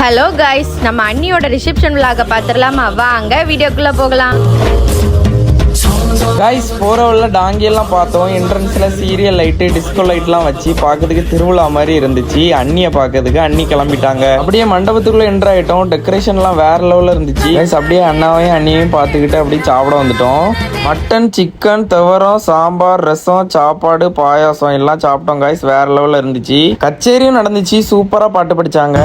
Hello guys, நம்ம அண்ணியோட reception விலாக பார்த்துடலாமா? வாங்க வீடியோக்குள்ள போகலாம். கைஸ், போகிற வழியில் டாங்கியெல்லாம் பார்த்தோம். என்ட்ரன்ஸில் சீரியல் லைட்டு, டிஸ்கோ லைட்லாம் வச்சு பார்க்கறதுக்கு திருவிழா மாதிரி இருந்துச்சு. அண்ணியை பார்க்கறதுக்கு அண்ணி கிளம்பிட்டாங்க. அப்படியே மண்டபத்துக்குள்ளே என்ட்ரு ஆகிட்டோம். டெக்கரேஷன்லாம் வேற லெவலில் இருந்துச்சு. கைஸ், அப்படியே அண்ணாவையும் அண்ணியையும் பார்த்துக்கிட்டு அப்படியே சாப்பிட வந்துட்டோம். மட்டன், சிக்கன், துவரம், சாம்பார், ரசம், சாப்பாடு, பாயாசம் எல்லாம் சாப்பிட்டோம். கைஸ், வேற லெவலில் இருந்துச்சு. கச்சேரியும் நடந்துச்சு. சூப்பராக பாட்டு படிச்சாங்க.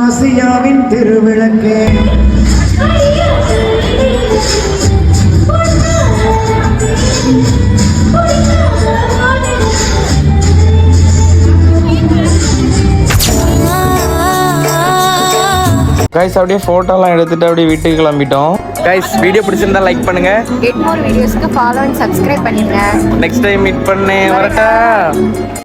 ஆசியாவின் திருவிளக்கே கைஸ், அப்படியே போட்டோலாம் எடுத்துட்டு அப்படியே வீட்டுக்கு கிளம்பிட்டோம். கைஸ், வீடியோ பிடிச்சிருந்தா லைக் பண்ணுங்க. கெட் மோர் வீடியோஸ்க்கு ஃபாலோ அண்ட் சப்ஸ்கிரைப் பண்ணிடுங்க. நெக்ஸ்ட் டைம் மீட் பண்ணேன். வரட்டா?